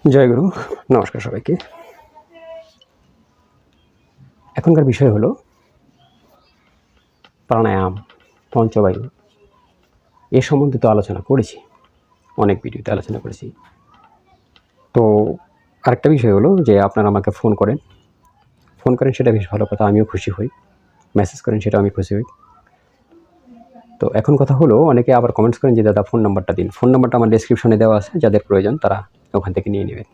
জয় গুরু। নমস্কার সবাইকে। এখনকার বিষয় হলো প্রাণায়াম, পঞ্চবায়ু। এ সম্বন্ধে তো আলোচনা করেছি, অনেক ভিডিওতে আলোচনা করেছি। তো আরেকটা বিষয় হলো যে আপনারা আমাকে ফোন করেন সেটা বেশ ভালো কথা, আমিও খুশি হই। মেসেজ করেন, সেটা আমি খুশি হই। তো এখন কথা হলো, অনেকে আবার কমেন্টস করেন যে দাদা ফোন নাম্বারটা দিন। ফোন নাম্বারটা আমার ডেসক্রিপশনে দেওয়া আছে, যাদের প্রয়োজন তারা ওখান থেকে নিয়ে নেবেন।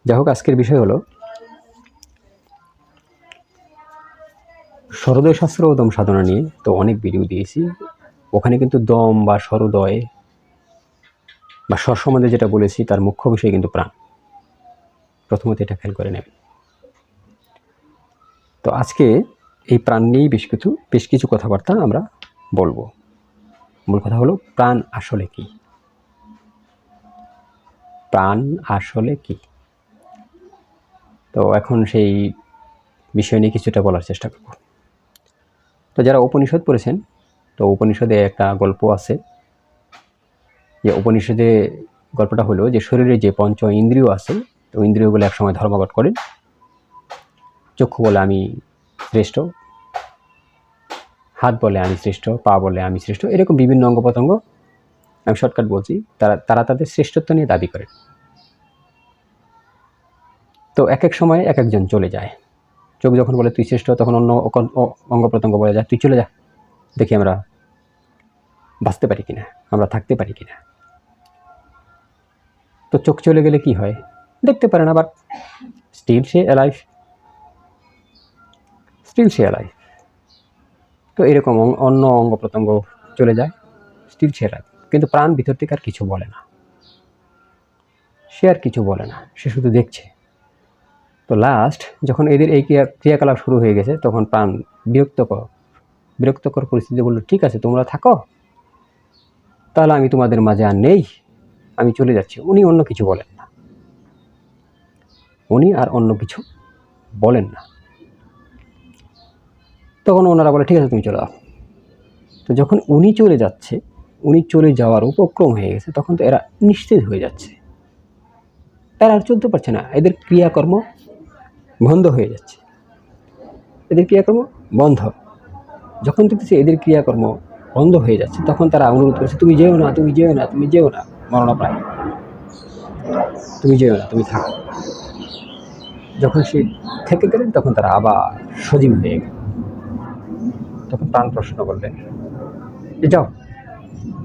যাই হোক, আজকের বিষয় হলো সরোদয় শাস্ত্র ও দম সাধনা নিয়ে। তো অনেক ভিডিও দিয়েছি, ওখানে কিন্তু দম বা সরোদয় বা স্বর সম্বন্ধে যেটা বলেছি তার মুখ্য বিষয় কিন্তু প্রাণ। প্রথমত এটা খেয়াল করে নেবেন। তো আজকে এই প্রাণ নিয়েই বেশ কিছু কথাবার্তা আমরা বলবো। মূল কথা হলো প্রাণ আসলে কি। প্রাণ আসলে কি, তো এখন সেই বিষয় নিয়ে কিছুটা বলার চেষ্টা করব। তো যারা উপনিষদ পড়েছেন, তো উপনিষদে একটা গল্প আছে, যে উপনিষদে গল্পটা হলো যে শরীরে যে পঞ্চ ইন্দ্রিয় আছে, তো ইন্দ্রিয়গুলো একসময় ধর্মঘট করেন। চক্ষু বলে আমি শ্রেষ্ঠ, হাত বলে আমি শ্রেষ্ঠ, পা বলে আমি শ্রেষ্ঠ, এরকম বিভিন্ন অঙ্গ প্রত্যঙ্গ, আমি শর্টকাট বলছি, তারা তাদের শ্রেষ্ঠত্ব নিয়ে দাবি করেন। তো এক এক সময় এক একজন চলে যায়। চোখ যখন বলে তুই শ্রেষ্ঠ, তখন অন্য অঙ্গ প্রত্যঙ্গ বলে যায় তুই চলে যা, দেখি আমরা বাঁচতে পারি কিনা, আমরা থাকতে পারি কিনা। তো চোখ চলে গেলে কি হয়, দেখতে পারে না, বাট স্টিল সে অ্যালাইভ। তো এরকম অন্য অঙ্গ প্রত্যঙ্গ চলে যায়, স্টিল সে অ্যালাইভ। কিন্তু প্রাণ ভিতর থেকে আর কিছু বলে না, সে শুধু দেখছে। তো লাস্ট যখন এদের এই ক্রিয়াকলাপ শুরু হয়ে গেছে, তখন প্রাণ বিরক্তকর পরিস্থিতি বললো, ঠিক আছে তোমরা থাকো, তাহলে আমি তোমাদের মাঝে আর নেই, আমি চলে যাচ্ছি। উনি অন্য কিছু বলেন না, তখন ওনারা বলে ঠিক আছে তুমি চলে যাও। তো যখন উনি চলে যাওয়ার উপক্রম হয়ে গেছে, তখন তো এরা নিশ্চিত হয়ে যাচ্ছে, এরা আর চলতে পারছে না, এদের ক্রিয়াকর্ম বন্ধ হয়ে যাচ্ছে। যখন দেখতেছে এদের ক্রিয়াকর্ম বন্ধ হয়ে যাচ্ছে, তখন তারা অনুরোধ করছে, তুমি যেও না, মরণপ্রায়, তুমি যেও না, তুমি থাকো। যখন সে থেকে গেলেন, তখন তারা আবার সজীব হয়ে গেল। তখন প্রাণ প্রশ্ন করলেন যে যাও,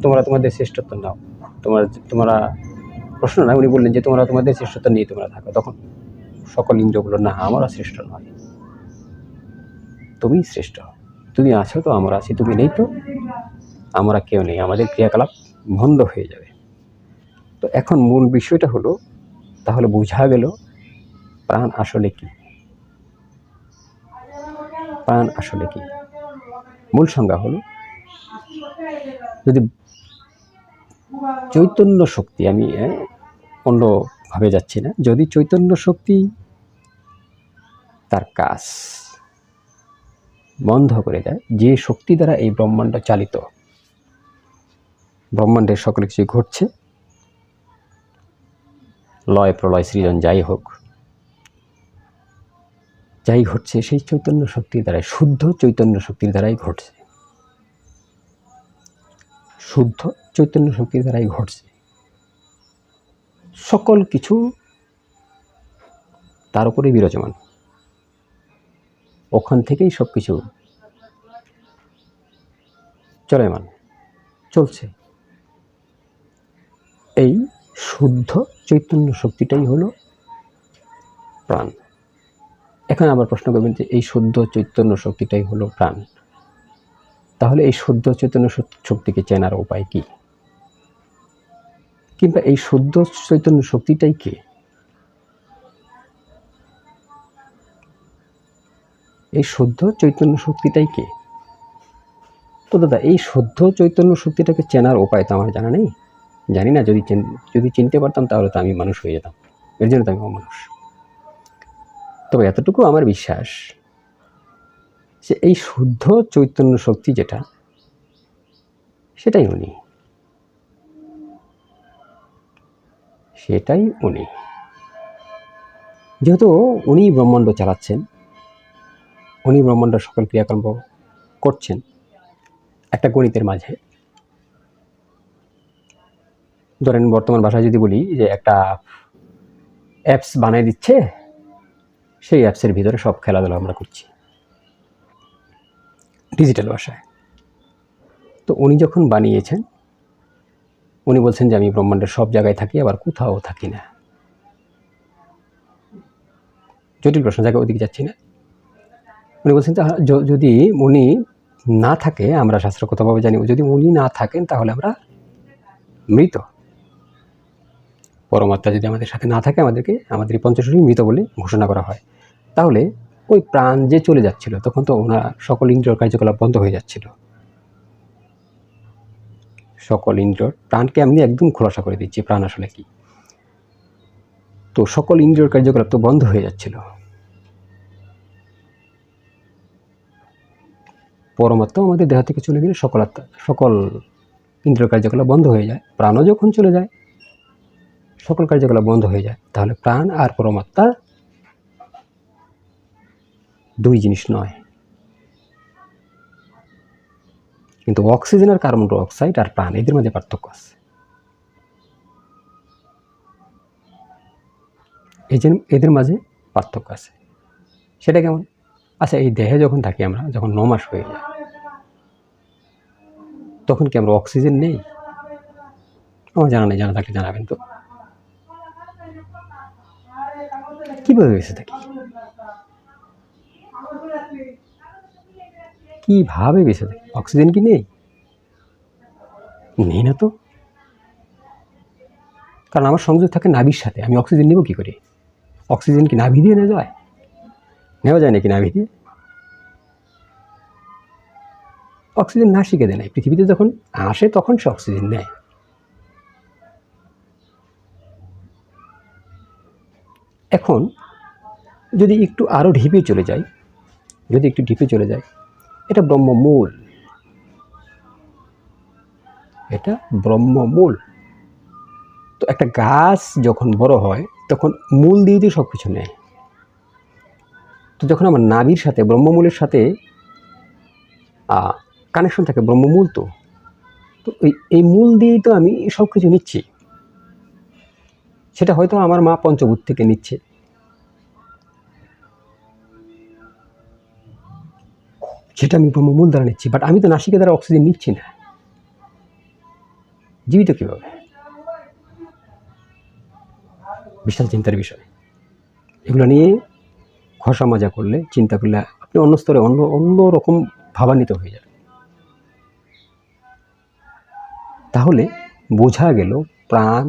তোমরা তোমাদের শ্রেষ্ঠত্ব নাও। তোমরা প্রশ্ন না, উনি বললেন যে তোমরা তোমাদের শ্রেষ্ঠত্ব নিয়ে তোমরা থাকো। তখন সকল ইন্দ্র বলল, না, আমরা শ্রেষ্ঠ নয়, তুমি শ্রেষ্ঠ। তুমি আছো তো আমরা আছি, তুমি নেই তো আমরা কেউ নেই, আমাদের ক্রিয়াকলাপ বন্ধ হয়ে যাবে। তো এখন মূল বিষয়টা হলো, তাহলে বোঝা গেল প্রাণ আসলে কি। মূল সংজ্ঞা হলো, যদি চৈতন্য শক্তি, আমি অন্যভাবে যাচ্ছি না, যদি চৈতন্য শক্তি তার কাজ বন্ধ করে দেয়, যে শক্তি দ্বারা এই ব্রহ্মাণ্ড চালিত, ব্রহ্মাণ্ডের সকল কিছু ঘটছে, লয় প্রলয় সৃজন যাই ঘটছে, সেই চৈতন্য শক্তির দ্বারাই, শুদ্ধ চৈতন্য শক্তির দ্বারাই ঘটছে। সকল কিছু তার উপরে বিরাজমান, ওখান থেকেই সব কিছু চলছে। এই শুদ্ধ চৈতন্য শক্তিটাই হলো প্রাণ। এখন আবার প্রশ্ন করবেন যে এই শুদ্ধ চৈতন্য শক্তিটাই হলো প্রাণ, তাহলে এই শুদ্ধ চৈতন্য শক্তিকে চেনার উপায় কি, কিংবা এই শুদ্ধ চৈতন্য শক্তিটাই কে? তো দাদা, এই শুদ্ধ চৈতন্য শক্তিটাকে চেনার উপায় তো আমার জানা নেই, জানি না। যদি চিনতে পারতাম, তাহলে তো আমি মানুষ হয়ে যেতাম, এর জন্য তো আমি অমানুষ। তবে এতটুকু আমার বিশ্বাস যে এই শুদ্ধ চৈতন্য শক্তি যেটা, সেটাই উনি, সেটাই উনি। যেহেতু উনি ব্রহ্মাণ্ড চালাচ্ছেন, উনি ব্রহ্মাণ্ডের সকল ক্রিয়াকর্ম করছেন একটা গণিতের মাঝে। ধরেন বর্তমান ভাষায় যদি বলি যে একটা অ্যাপস বানিয়ে দিচ্ছে, সেই অ্যাপসের ভিতরে সব খেলাধুলা আমরা করছি ডিজিটাল ভাষায়। তো উনি যখন বানিয়েছেন, উনি বলছেন যে আমি ব্রহ্মাণ্ডের সব জায়গায় থাকি, আবার কোথাও থাকি না। জটিল প্রশ্ন, জায়গায় ওদিকে যাচ্ছি না। উনি বলছেন যদি উনি না থাকে, আমরা শাস্ত্রগতভাবে জানি যদি উনি না থাকেন তাহলে আমরা মৃত। পরমাত্মা যদি আমাদের সাথে না থাকে, আমাদের পঞ্চশরী মৃত বলে ঘোষণা করা হয়। তাহলে ওই প্রাণ যে চলে যাচ্ছিল, তখন তো ওনার সকল ইন্দ্রিয় কার্যকলাপ বন্ধ হয়ে যাচ্ছিল। সকল ইন্দ্রিয়, প্রাণকে আমি একদম খোলাসা করে দিচ্ছি প্রাণ আসলে কি। তো সকল ইন্দ্রিয় কার্যকলাপ তো বন্ধ হয়ে যাচ্ছিল। পরমাত্মা আমাদের দেহ থেকে চলে গেলে সকল ইন্দ্রিয় কার্যকলাপ বন্ধ হয়ে যায়। প্রাণও যখন চলে যায়, সকল কার্যকলাপ বন্ধ হয়ে যায়। তাহলে প্রাণ আর পরমাত্মা দুই জিনিস নয়। কিন্তু অক্সিজেন আর কার্বন ডাই অক্সাইড আর প্রাণ, এদের মাঝে পার্থক্য আছে। এদের মাঝে পার্থক্য আছে। সেটা কেমন? আচ্ছা, এই দেহে যখন থাকি আমরা, যখন 9 মাস হয়ে যায়, তখন কি আমরা অক্সিজেন নেই? আমার জানা নেই, জানা থাকলে জানাবেন তো। কিভাবে বেঁচে থাকি? কিভাবে বেঁচে থাকি? অক্সিজেন কি নেই? নেই না তো। কারণ আমার সংযোগ থাকে নাভির সাথে। আমি অক্সিজেন নেব কি করে? অক্সিজেন কি নাভি দিয়ে নেওয়া যায়? নেওয়া যায় নাকি নাভি দিয়ে? অক্সিজেন নাসিকা দেয় নাই। পৃথিবীতে যখন আসে তখন সে অক্সিজেন নেয়। এখন যদি একটু আরো ঢিপে চলে যাই, এটা ব্রহ্মমূল। এটা ব্রহ্মমূল। তো একটা গাছ যখন বড় হয়, তখন মূল দিয়ে সবকিছু নেয়। তো যখন আমার নাভির সাথে, ব্রহ্মমূলের সাথে কানেকশন থাকে, ব্রহ্মমূল তো এই মূল দিয়েই তো আমি সবকিছু নিচ্ছি। সেটা হয়তো আমার মা পঞ্চভূত থেকে নিচ্ছে, সেটা আমি ব্রহ্মমূল দ্বারা নিচ্ছি। বাট আমি তো নাসিকা দ্বারা অক্সিজেন নিচ্ছি না। জীবিত কিভাবে? বিশাল চিন্তার বিষয়। এগুলো নিয়ে ঘষা মাজা করলে, চিন্তা করলে আপনি অন্য স্তরে অন্য রকম ভাবান্বিত হয়ে যাবেন। তাহলে বোঝা গেল প্রাণ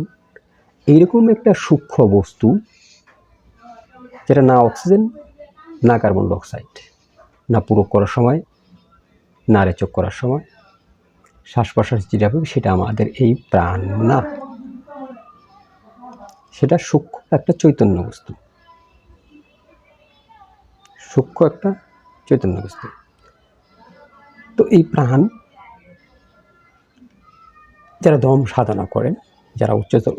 এইরকম একটা সূক্ষ্ম বস্তু, যেটা না অক্সিজেন, না কার্বন ডাই অক্সাইড, না পূরক করার সময়, না রেচক করার সময় শ্বাস প্রশ্বাস যেটা হবে, সেটা আমাদের এই প্রাণ না। সেটা সূক্ষ্ম একটা চৈতন্য বস্তু, সূক্ষ্ম একটা চৈতন্য বস্তু। তো এই প্রাণ, যারা দম সাধনা করেন, যারা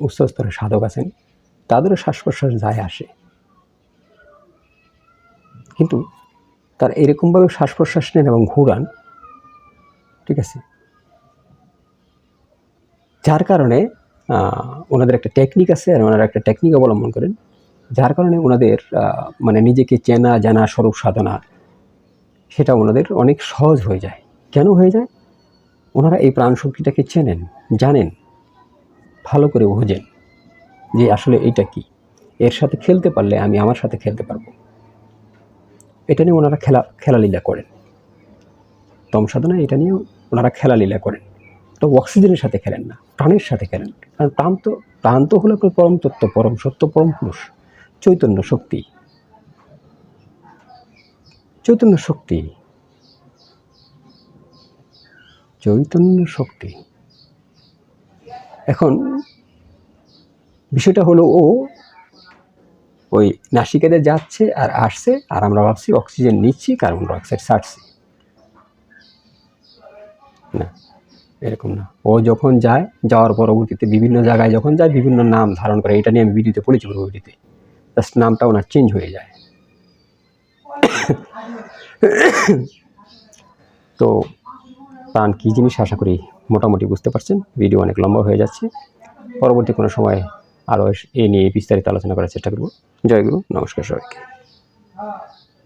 উচ্চ স্তরের সাধক আছেন, তাদেরও শ্বাস প্রশ্বাস যায় আসে। কিন্তু তার এরকমভাবে শ্বাস প্রশ্বাস নেন এবং ঘুরান, ঠিক আছে, যার কারণে ওনাদের একটা টেকনিক আছে, আর ওনারা একটা টেকনিক অবলম্বন করেন, যার কারণে ওনাদের মানে নিজেকে চেনা জানা স্বরূপ সাধনা, সেটা ওনাদের অনেক সহজ হয়ে যায়। কেন হয়ে যায়? ওনারা এই প্রাণ শক্তিটাকে চেনেন, জানেন, ভালো করে বোঝেন যে আসলে এটা কি। এর সাথে খেলতে পারলে আমি আমার সাথে খেলতে পারবো। এটা নিয়ে ওনারা খেলালীলা করেন। দম সাধনা এটা নিয়ে ওনারা খেলালীলা করেন। তো অক্সিজেনের সাথে খেলেন না, প্রাণের সাথে খেলেন। কারণ প্রাণ তো হলো পরম তত্ত্ব, পরম সত্য, পরম পুরুষ, চৈতন্য শক্তি। চৈতন্য শক্তি, চৈতন্য শক্তি। এখন বিষয়টা হলো, ওই নাসিকাতে যাচ্ছে আর আসছে, আর আমরা ভাবছি অক্সিজেন নিচ্ছি, কার্বন ডাই অক্সাইড ছাড়ছি। না, এরকম না, ও যখন যায়, যাওয়ার পরবর্তীতে বিভিন্ন জায়গায় যখন যায় বিভিন্ন নাম ধারণ করে। এটা নিয়ে আমি ভিডিওতে বলেছি পরবর্তীতে, জাস্ট নামটা ওনার চেঞ্জ হয়ে যায়। তো প্রাণ কী জিনিস আশা করি মোটামুটি বুঝতে পারছেন। ভিডিও অনেক লম্বা হয়ে যাচ্ছে, পরবর্তী কোনো সময় আরও এ নিয়ে বিস্তারিত আলোচনা করার চেষ্টা করব। জয় গুরু, নমস্কার সবাইকে।